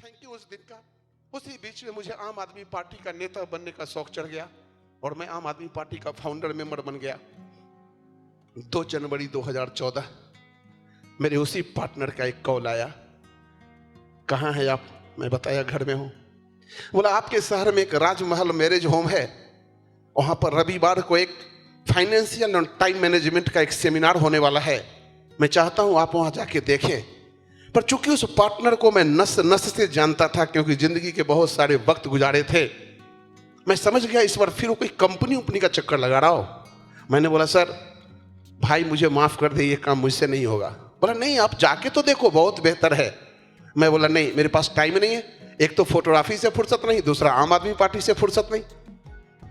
Thank you उस दिन का। उसी बीच में मुझे आम आदमी पार्टी का नेता बनने का शौक चढ़ गया और मैं आम आदमी पार्टी का फाउंडर मेंबर बन गया। 2 जनवरी 2014 मेरे उसी पार्टनर का एक कॉल आया, कहाँ है आप? मैं बताया घर में हूं। बोला आपके शहर में एक राजमहल मैरिज होम है, वहां पर रविवार को एक फाइनेंशियल और टाइम मैनेजमेंट का एक सेमिनार होने वाला है, मैं चाहता हूं आप वहां जाके देखें। पर चूंकि उस पार्टनर को मैं नस नस से जानता था, क्योंकि जिंदगी के बहुत सारे वक्त गुजारे थे, मैं समझ गया इस बार फिर वो कोई कंपनी उपनी का चक्कर लगा रहा हो। मैंने बोला सर भाई मुझे माफ कर दे, ये काम मुझसे नहीं होगा। बोला नहीं आप जाके तो देखो, बहुत बेहतर है। मैं बोला नहीं मेरे पास टाइम नहीं है, एक तो फोटोग्राफी से फुर्सत नहीं, दूसरा आम आदमी पार्टी से फुर्सत नहीं।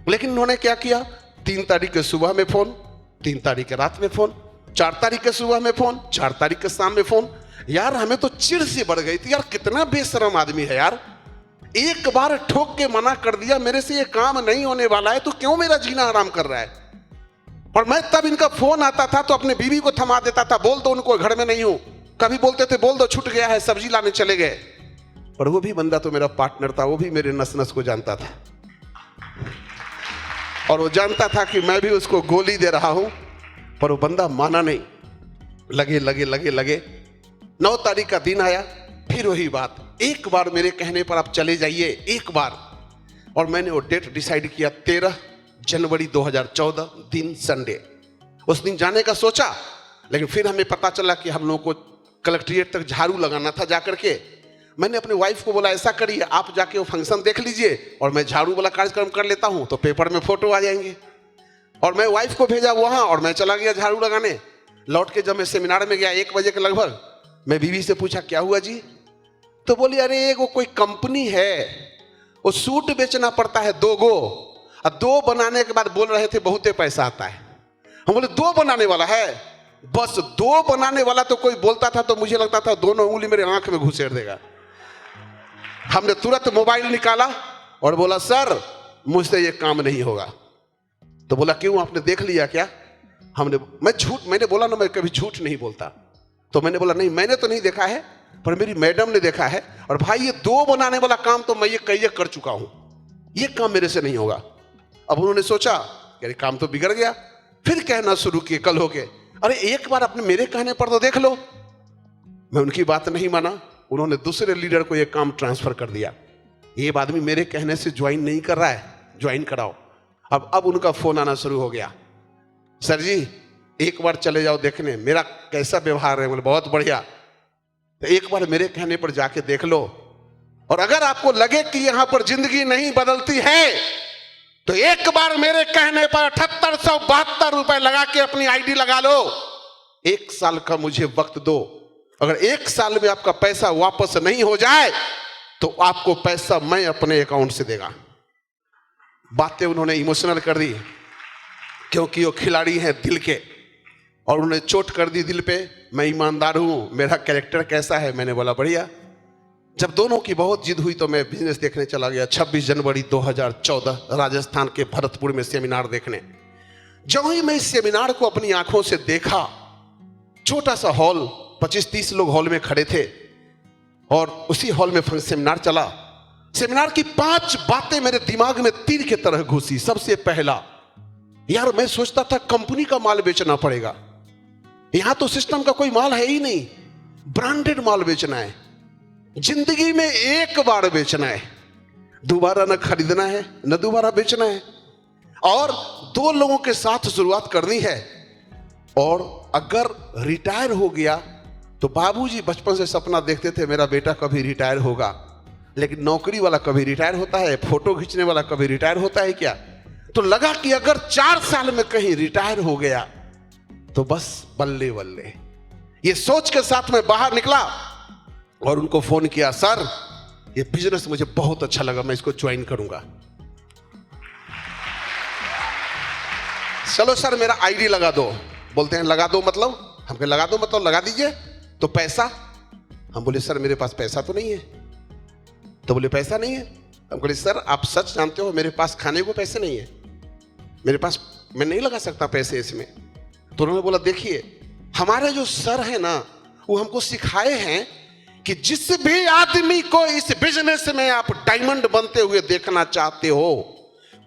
लेकिन उन्होंने क्या किया, 3 तारीख के सुबह में फोन, 3 तारीख के रात में फोन, 4 तारीख के सुबह में फोन, 4 तारीख के शाम में फोन। यार हमें तो चिढ़ से बढ़ गई थी, यार कितना बेशरम आदमी है यार। एक बार ठोक के मना कर दिया मेरे से ये काम नहीं होने वाला है, तो क्यों मेरा जीना आराम कर रहा है। और मैं तब इनका फोन आता था तो अपने बीवी को थमा देता था, बोल दो उनको घर में नहीं हूं। कभी बोलते थे बोल दो छूट गया है, सब्जी लाने चले गए। पर वो भी बंदा तो मेरा पार्टनर था, वो भी मेरे नस नस को जानता था और वो जानता था कि मैं भी उसको गोली दे रहा हूं। पर वो बंदा माना नहीं, लगे लगे लगे लगे। 9 तारीख का दिन आया, फिर वही बात, एक बार मेरे कहने पर आप चले जाइए, एक बार। और मैंने वो डेट डिसाइड किया 13 जनवरी 2014 दिन संडे। उस दिन जाने का सोचा, लेकिन फिर हमें पता चला कि हम लोगों को कलेक्ट्रेट तक झाड़ू लगाना था जाकर के। मैंने अपनी वाइफ को बोला ऐसा करिए आप जाके वो फंक्शन देख लीजिए और मैं झाड़ू वाला कार्यक्रम कर लेता हूं, तो पेपर में फोटो आ जाएंगे। और मैं वाइफ को भेजा वहां और मैं चला गया झाड़ू लगाने। लौट के जब मैं सेमिनार में गया 1 बजे के लगभग, मैं बीवी से पूछा क्या हुआ जी? तो बोली अरे वो कोई कंपनी है, वो सूट बेचना पड़ता है 2 गो, और 2 बनाने के बाद बोल रहे थे बहुते पैसा आता है। हम बोले 2 बनाने वाला है? बस 2 बनाने वाला तो कोई बोलता था तो मुझे लगता था दोनों उंगली मेरे आंख में घुसेड़ देगा। हमने तुरंत मोबाइल निकाला और बोला सर मुझसे ये काम नहीं होगा। तो बोला क्यों, आपने देख लिया क्या? मैंने बोला ना मैं कभी झूठ नहीं बोलता। तो मैंने बोला नहीं मैंने तो नहीं देखा है, पर मेरी मैडम ने देखा है। और भाई ये 2 बनाने वाला काम तो मैं ये कई कर चुका हूं, ये काम मेरे से नहीं होगा। अब उन्होंने सोचा कि अरे काम तो बिगड़ गया, फिर कहना शुरू किए कल होके, अरे एक बार अपने मेरे कहने पर तो देख लो। मैं उनकी बात नहीं माना, उन्होंने दूसरे लीडर को यह काम ट्रांसफर कर दिया। ये आदमी मेरे कहने से ज्वाइन नहीं कर रहा है, ज्वाइन कराओ। अब उनका फोन आना शुरू हो गया, सर जी एक बार चले जाओ देखने मेरा कैसा व्यवहार है। बोले बहुत बढ़िया, तो एक बार मेरे कहने पर जाके देख लो, और अगर आपको लगे कि यहां पर जिंदगी नहीं बदलती है तो एक बार मेरे कहने पर 7872 रुपए लगा के अपनी आईडी लगा लो। 1 साल का मुझे वक्त दो, अगर 1 साल में आपका पैसा वापस नहीं हो जाए तो आपको पैसा मैं अपने अकाउंट से देगा। बातें उन्होंने इमोशनल कर दी, क्योंकि वो खिलाड़ी हैं दिल के, और उन्होंने चोट कर दी दिल पे। मैं ईमानदार हूं, मेरा कैरेक्टर कैसा है? मैंने बोला बढ़िया। जब दोनों की बहुत जिद हुई तो मैं बिजनेस देखने चला गया 26 जनवरी 2014 राजस्थान के भरतपुर में सेमिनार देखने। जब ही मैं इस सेमिनार को अपनी आंखों से देखा, छोटा सा हॉल, 25-30 लोग हॉल में खड़े थे, और उसी हॉल में सेमिनार चला। सेमिनार की 5 बातें मेरे दिमाग में तीर की तरह घुसी। सबसे पहला, यार मैं सोचता था कंपनी का माल बेचना पड़ेगा, यहां तो सिस्टम का कोई माल है ही नहीं, ब्रांडेड माल बेचना है, जिंदगी में एक बार बेचना है, दोबारा न खरीदना है न दोबारा बेचना है, और 2 लोगों के साथ शुरुआत करनी है। और अगर रिटायर हो गया तो बाबूजी बचपन से सपना देखते थे मेरा बेटा कभी रिटायर होगा, लेकिन नौकरी वाला कभी रिटायर होता है, फोटो खींचने वाला कभी रिटायर होता है क्या? तो लगा कि अगर 4 साल में कहीं रिटायर हो गया तो बस बल्ले बल्ले। ये सोच के साथ मैं बाहर निकला और उनको फोन किया, सर ये बिजनेस मुझे बहुत अच्छा लगा, मैं इसको ज्वाइन करूंगा। चलो सर मेरा आईडी लगा दो। बोलते हैं लगा दो मतलब? हम कहे लगा दो मतलब लगा दीजिए, तो पैसा? हम बोले सर मेरे पास पैसा तो नहीं है। तो बोले पैसा नहीं है? हम बोले सर आप सच जानते हो मेरे पास खाने को पैसे नहीं है, मेरे पास, मैं नहीं लगा सकता पैसे इसमें। तो उन्होंने बोला देखिए हमारे जो सर है ना वो हमको सिखाए हैं कि जिस भी आदमी को इस बिजनेस में आप डायमंड बनते हुए देखना चाहते हो,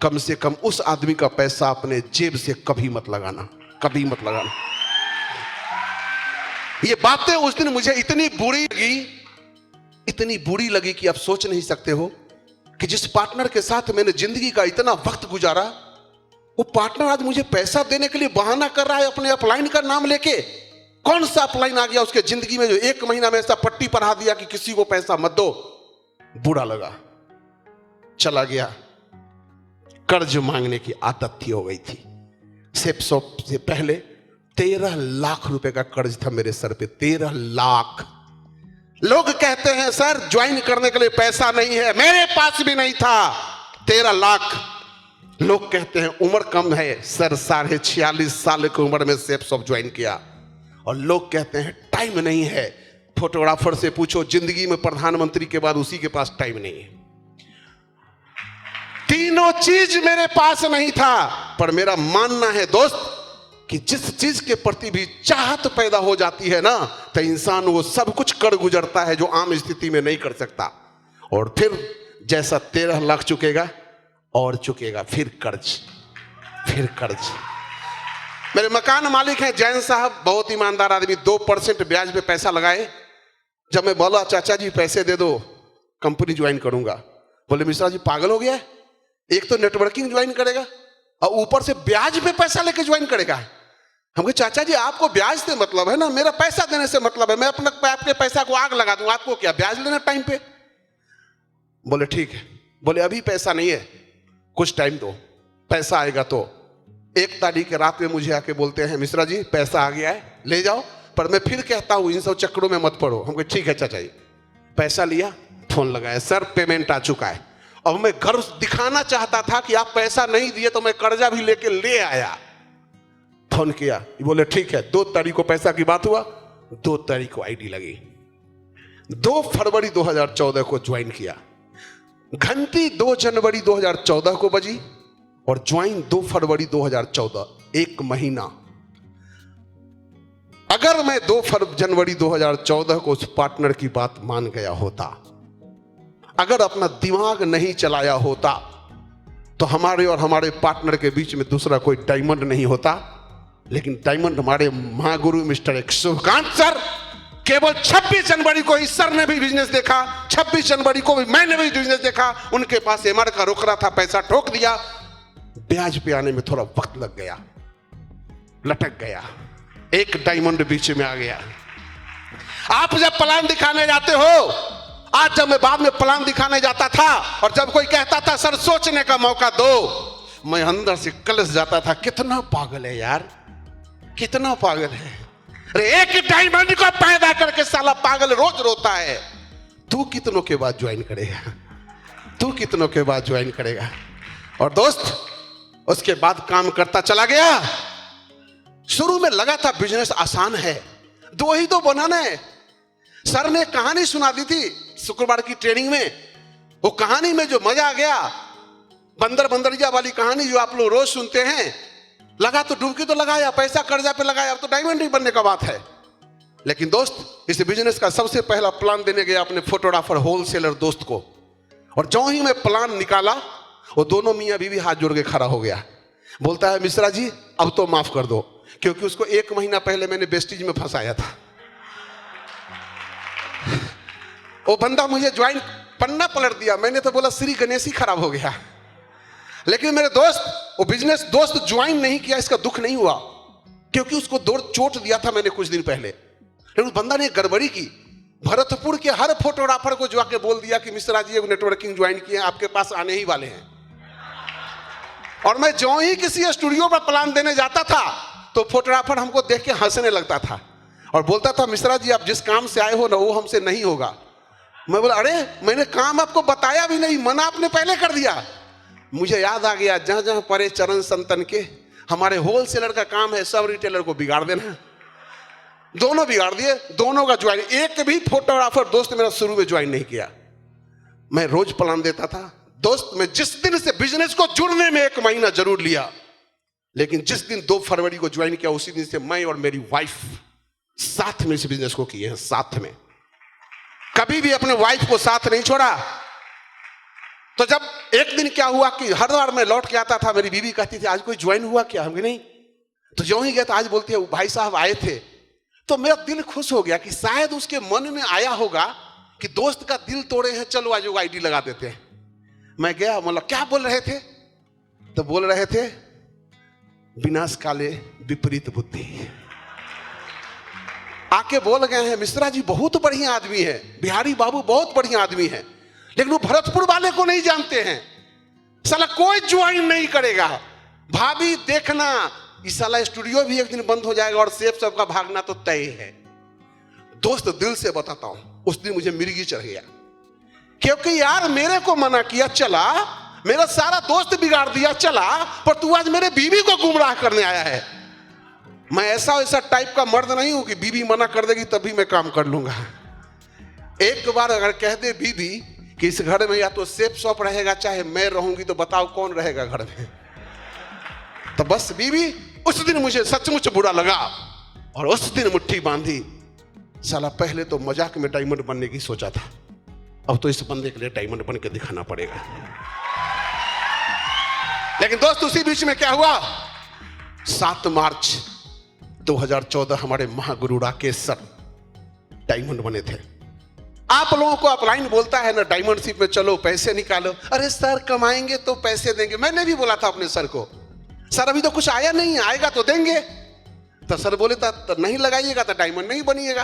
कम से कम उस आदमी का पैसा अपने जेब से कभी मत लगाना, कभी मत लगाना। ये बातें उस दिन मुझे इतनी बुरी लगी कि आप सोच नहीं सकते हो कि जिस पार्टनर के साथ मैंने जिंदगी का इतना वक्त गुजारा, वो पार्टनर आज मुझे पैसा देने के लिए बहाना कर रहा है अपने अपलाइन का नाम लेके। कौन सा अपलाइन आ गया उसके जिंदगी में जो 1 महीना में ऐसा पट्टी पढ़ा दिया कि किसी को पैसा मत दो। बुरा लगा, चला गया। कर्ज मांगने की आदत थी, हो गई थी। सेप्सोप से पहले 13 लाख रुपए का कर्ज था मेरे सर पे, 13 लाख। लोग कहते हैं सर ज्वाइन करने के लिए पैसा नहीं है, मेरे पास भी नहीं था। 13 लाख। लोग कहते हैं उम्र कम है सर, 46.5 साल की उम्र में सेप्सोप ज्वाइन किया। और लोग कहते हैं टाइम नहीं है, फोटोग्राफर से पूछो, जिंदगी में प्रधानमंत्री के बाद उसी के पास टाइम नहीं है। तीनों चीज मेरे पास नहीं था, पर मेरा मानना है दोस्त कि जिस चीज के प्रति भी चाहत पैदा हो जाती है ना, तो इंसान वो सब कुछ कर गुजरता है जो आम स्थिति में नहीं कर सकता। और फिर जैसा 13 लाख चुकेगा और चुकेगा, फिर कर्ज, फिर कर्ज। मेरे मकान मालिक हैं जैन साहब, बहुत ईमानदार आदमी, 2% ब्याज पे पैसा लगाए। जब मैं बोला चाचा जी पैसे दे दो, कंपनी ज्वाइन करूंगा, बोले मिश्रा जी पागल हो गया है, एक तो नेटवर्किंग ज्वाइन करेगा और ऊपर से ब्याज पे पैसा लेके ज्वाइन करेगा। हम कहे चाचा जी आपको ब्याज से मतलब है ना, मेरा पैसा देने से मतलब है, मैं अपने आपके पैसा को आग लगा दूं, आपको क्या ब्याज लेना टाइम पे। बोले ठीक है। बोले अभी पैसा नहीं है, कुछ टाइम दो, पैसा आएगा तो। 1 तारीख के रात में मुझे आके बोलते हैं मिश्रा जी पैसा आ गया है, ले जाओ। पर मैं फिर कहता हूं इन सब चक्करों में मत पड़ो। हम कहे ठीक है चाचा जी। पैसा लिया, फोन लगाया, सर पेमेंट आ चुका है। और मैं गर्व दिखाना चाहता था कि आप पैसा नहीं दिए तो मैं कर्जा भी लेके ले आया। फोन किया, बोले ठीक है। 2 तारीख को पैसा की बात हुआ, 2 तारीख को आईडी लगी। 2 फरवरी 2014 को ज्वाइन किया। घंटी 2 जनवरी 2014 को बजी और ज्वाइन 2 फरवरी 2014, 1 महीना। अगर मैं 2 जनवरी 2014 को उस पार्टनर की बात मान गया होता, अगर अपना दिमाग नहीं चलाया होता, तो हमारे और हमारे पार्टनर के बीच में दूसरा कोई डायमंड नहीं होता। लेकिन डायमंड हमारे महागुरु मिस्टर शुभकांत सर। केवल 26 जनवरी को इस सर ने भी बिजनेस देखा, 26 जनवरी को भी मैंने भी बिजनेस देखा। उनके पास एमआर का रोकड़ा था, पैसा ठोक दिया। ब्याज पे आने में थोड़ा वक्त लग गया, लटक गया, 1 डायमंड बीच में आ गया। आप जब प्लान दिखाने जाते हो, आज जब मैं बाद में प्लान दिखाने जाता था और जब कोई कहता था सर सोचने का मौका दो, मैं अंदर से कलश जाता था, कितना पागल है यार, कितना पागल है। अरे 1 डायमंड को पैदा करके साला पागल रोज रोता है। तू कितनों के बाद ज्वाइन करेगा, तू कितनों के बाद ज्वाइन करेगा। और दोस्त उसके बाद काम करता चला गया। शुरू में लगा था बिजनेस आसान है, 2 ही तो बनाना है। सर ने कहानी सुना दी थी शुक्रवार की ट्रेनिंग में। वो कहानी में जो मजा आ गया, बंदर बंदरिया वाली कहानी जो आप लोग रोज सुनते हैं। लगा तो डुबकी तो लगाया, पैसा कर्जा पे लगाया, अब तो डायमंड ही बनने का बात है। लेकिन दोस्त इस बिजनेस का सबसे पहला प्लान देने गया अपने फोटोग्राफर होलसेलर दोस्त को। और जो ही मैं प्लान निकाला, वो दोनों मियां बीवी हाथ जोड़ के खड़ा हो गया। बोलता है मिश्रा जी अब तो माफ कर दो, क्योंकि उसको 1 महीना पहले मैंने वेस्टिज में फंसाया था। वो बंदा मुझे ज्वाइन पन्ना पलट दिया। मैंने तो बोला श्री गणेश ही खराब हो गया। लेकिन मेरे दोस्त, वो बिजनेस दोस्त ज्वाइन नहीं किया, इसका दुख नहीं हुआ, क्योंकि उसको 2 चोट दिया था मैंने कुछ दिन पहले। लेकिन उस बंदा ने गड़बड़ी की, भरतपुर के हर फोटोग्राफर को जाके बोल दिया कि मिश्रा जी नेटवर्किंग ज्वाइन किए, आपके पास आने ही वाले हैं। और मैं जो ही किसी स्टूडियो पर प्लान देने जाता था तो फोटोग्राफर हमको देख के हंसने लगता था और बोलता था मिश्रा जी आप जिस काम से आए हो ना वो हमसे नहीं होगा। मैं बोला अरे मैंने काम आपको बताया भी नहीं, मना आपने पहले कर दिया। मुझे याद आ गया, जहां जहां परे चरण संतन के, हमारे होलसेलर का काम है सब रिटेलर को बिगाड़ देना। दोनों बिगाड़ दिए, दोनों का ज्वाइन। एक भी फोटोग्राफर दोस्त मेरा शुरू में ज्वाइन नहीं किया। मैं रोज प्लान देता था दोस्त। मैं जिस दिन से बिजनेस को जुड़ने में 1 महीना जरूर लिया, लेकिन जिस दिन 2 फरवरी को ज्वाइन किया उसी दिन से मैं और मेरी वाइफ साथ में इस बिजनेस को किए हैं, साथ में। कभी भी अपने वाइफ को साथ नहीं छोड़ा। तो जब एक दिन क्या हुआ कि हरिद्वार में लौट के आता था, मेरी बीवी कहती थी आज कोई ज्वाइन हुआ क्या? हम नहीं। तो जो ही गया तो आज बोलती है भाई साहब आए थे। तो मेरा दिल खुश हो गया कि शायद उसके मन में आया होगा कि दोस्त का दिल तोड़े हैं, चलो आज वो आईडी लगा देते हैं। मैं गया, बोला क्या बोल रहे थे? तो बोल रहे थे विनाश काले विपरीत बुद्धि। आके बोल गए हैं मिश्रा जी बहुत बढ़िया आदमी है, बिहारी बाबू बहुत बढ़िया आदमी है, लेकिन वो भरतपुर वाले को नहीं जानते हैं, साला कोई ज्वाइन नहीं करेगा। भाभी देखना इस साला स्टूडियो भी एक दिन बंद हो जाएगा और सेफ सबका भागना तो तय है। दोस्त दिल से बताता हूं, उस दिन मुझे मिर्गी चढ़ गया, क्योंकि यार मेरे को मना किया चला, मेरा सारा दोस्त बिगाड़ दिया चला, पर तू आज मेरे बीवी को गुमराह करने आया है। मैं ऐसा टाइप का मर्द नहीं हूं कि बीवी मना कर देगी तभी मैं काम कर लूंगा। एक बार अगर कह दे बीवी कि इस घर में या तो सेफ शॉप रहेगा चाहे मैं रहूंगी, तो बताओ कौन रहेगा घर में? तो बस बीवी उस दिन मुझे सचमुच बुरा लगा और उस दिन मुट्ठी बांधी। साला पहले तो मजाक में डायमंड बनने की सोचा था, अब तो इस बंदे के लिए डायमंड बन के दिखाना पड़ेगा। लेकिन दोस्त उसी बीच में क्या हुआ, 7 मार्च 2014 हमारे महागुरु राकेश सर डायमंड बने थे। आप लोगों को अपलाइन बोलता है ना डायमंड शिप में चलो पैसे निकालो, अरे सर कमाएंगे तो पैसे देंगे। मैंने भी बोला था अपने सर को, सर अभी तो कुछ आया नहीं, आएगा तो देंगे। तो सर बोले था तो नहीं लगाइएगा तो डायमंड नहीं बनिएगा।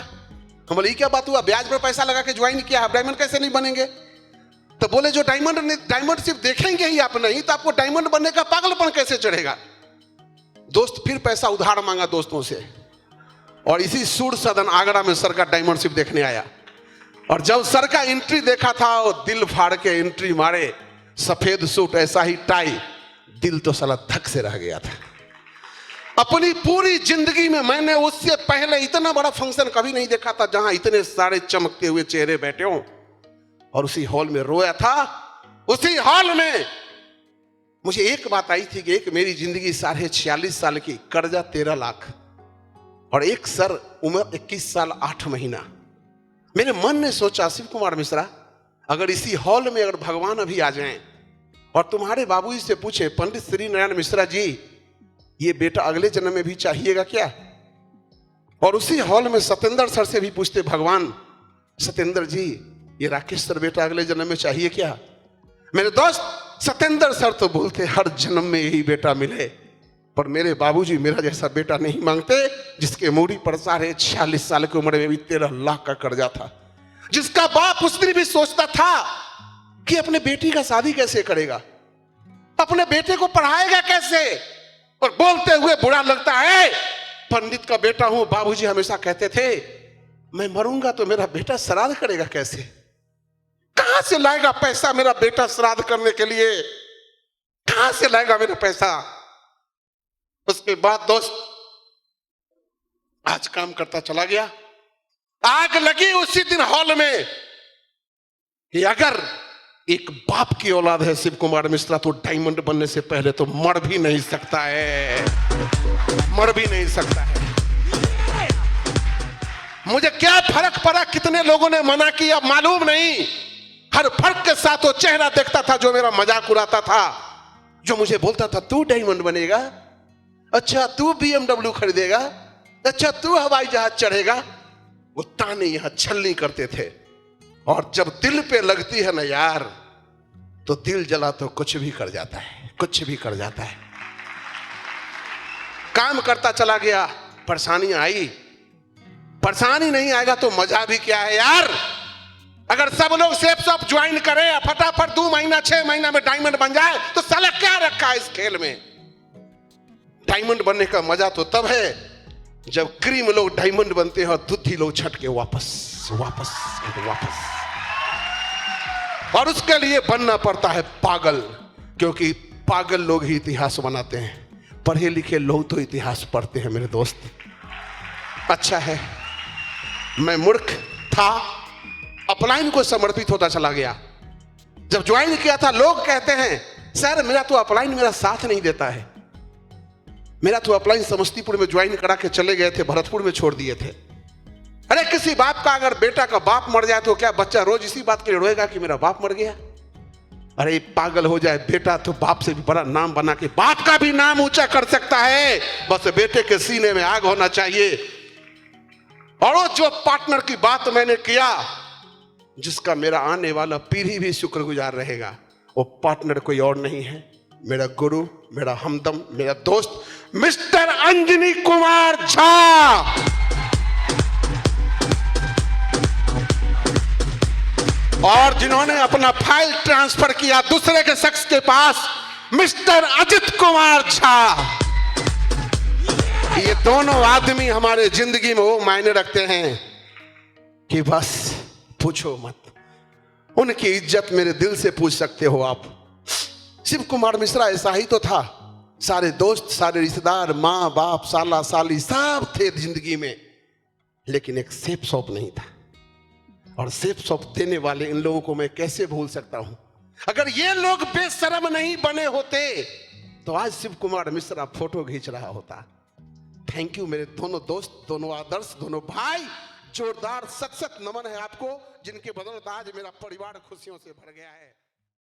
हम बोले क्या बात हुआ, ब्याज पर पैसा लगा के ज्वाइन किया, आप डायमंड कैसे नहीं बनेंगे? तो बोले जो डायमंड सिर्फ देखेंगे ही आप नहीं, तो आपको डायमंड बनने का पागलपन कैसे चढ़ेगा? दोस्त फिर पैसा उधार मांगा दोस्तों से, और इसी सूर सदन आगरा में सर का डायमंड शिप देखने आया। और जब सर का एंट्री देखा था, वो दिल फाड़ के एंट्री मारे, सफेद सूट ऐसा ही टाई, दिल तो साला धक से रह गया था। अपनी पूरी जिंदगी में मैंने उससे पहले इतना बड़ा फंक्शन कभी नहीं देखा था जहां इतने सारे चमकते हुए चेहरे बैठे हों। और उसी हॉल में रोया था। उसी हॉल में मुझे एक बात आई थी कि एक मेरी जिंदगी 46 साल की, कर्जा 13 लाख, और एक सर उम्र 21 साल 8 महीना। मेरे मन ने सोचा शिव कुमार मिश्रा, अगर इसी हॉल में अगर भगवान अभी आ जाएं और तुम्हारे बाबूजी से पूछे पंडित श्री नारायण मिश्रा जी ये बेटा अगले जन्म में भी चाहिएगा क्या? और उसी हॉल में सत्येंद्र सर से भी पूछते भगवान सत्येंद्र जी ये राकेश सर बेटा अगले जन्म में चाहिए क्या? मेरे दोस्त सत्येंद्र सर तो बोलते हर जन्म में यही बेटा मिले, पर मेरे बाबूजी मेरा जैसा बेटा नहीं मांगते जिसके मूड़ी पर 46 साल की उम्र में भी 13 लाख का कर्जा था, जिसका बाप उस दिन भी सोचता था कि अपने बेटी का शादी कैसे करेगा, अपने बेटे को पढ़ाएगा कैसे, और बोलते हुए बुरा लगता है पंडित का बेटा हूं। बाबूजी हमेशा कहते थे मैं मरूंगा तो मेरा बेटा श्राद्ध करेगा कैसे? कहां से लाएगा पैसा मेरा बेटा श्राद्ध करने के लिए? कहां से लाएगा मेरा पैसा? उसके बाद दोस्त आज काम करता चला गया। आग लगी उसी दिन हॉल में कि अगर एक बाप की औलाद है शिव कुमार मिश्रा तो डायमंड बनने से पहले तो मर भी नहीं सकता है, मर भी नहीं सकता है। मुझे क्या फर्क पड़ा कितने लोगों ने मना किया मालूम नहीं, हर फर्क के साथ वो चेहरा देखता था जो मेरा मजाक उड़ाता था, जो मुझे बोलता था तू डायमंड बनेगा, अच्छा तू BMW खरीदेगा, अच्छा तू हवाई जहाज चढ़ेगा। वो ताने यहां छलनी करते थे। और जब दिल पे लगती है ना यार, तो दिल जला तो कुछ भी कर जाता है, कुछ भी कर जाता है। काम करता चला गया, परेशानियां आई। परेशानी नहीं आएगा तो मजा भी क्या है यार? अगर सब लोग सेफ शॉप ज्वाइन करें, फटाफट 2 महीना 6 महीना में डायमंड बन जाए, तो साला क्या रखा है इस खेल में? डायमंड बनने का मजा तो तब है जब क्रीम लोग डायमंड बनते हैं और दूधी लोग छट के वापस वापस वापस। और उसके लिए बनना पड़ता है पागल, क्योंकि पागल लोग ही इतिहास बनाते हैं, पढ़े लिखे लोग तो इतिहास पढ़ते हैं मेरे दोस्त। अच्छा है मैं मूर्ख था, अपलाइन को समर्पित होता चला गया। जब ज्वाइन किया था लोग कहते हैं सर मेरा तो अपलाइन मेरा साथ नहीं देता है, मेरा तो अपलाइन समस्तीपुर में ज्वाइन करा के चले गए थे, भरतपुर में छोड़ दिए थे। अरे किसी बाप का अगर बेटा का बाप मर जाए तो क्या बच्चा रोज इसी बात के लिए रोएगा कि मेरा बाप मर गया? अरे पागल हो जाए बेटा तो बाप से भी बड़ा नाम बना के बाप का भी नाम ऊंचा कर सकता है। बस बेटे के सीने में आग होना चाहिए। और वो जो पार्टनर की बात मैंने किया, जिसका मेरा आने वाला पीढ़ी भी शुक्रगुजार रहेगा, वो पार्टनर कोई और नहीं है, मेरा गुरु, मेरा हमदम, मेरा दोस्त मिस्टर अंजनी कुमार झा। और जिन्होंने अपना फाइल ट्रांसफर किया दूसरे के शख्स के पास, मिस्टर अजित कुमार झा। ये दोनों आदमी हमारे जिंदगी में वो मायने रखते हैं कि बस पूछो मत। उनकी इज्जत मेरे दिल से पूछ सकते हो आप। शिव कुमार मिश्रा ऐसा ही तो था। सारे दोस्त, सारे रिश्तेदार, माँ बाप, साला साली सब थे जिंदगी में, लेकिन एक सेफ शॉप नहीं था। और सेफ शॉप देने वाले इन लोगों को मैं कैसे भूल सकता हूं। अगर ये लोग बेशरम नहीं बने होते तो आज शिव कुमार मिश्रा फोटो खींच रहा होता। थैंक यू मेरे दोनों दोस्त, दोनों आदर्श, दोनों भाई। जोरदार सत सत नमन है आपको, जिनके बदौलत आज मेरा परिवार खुशियों से भर गया है।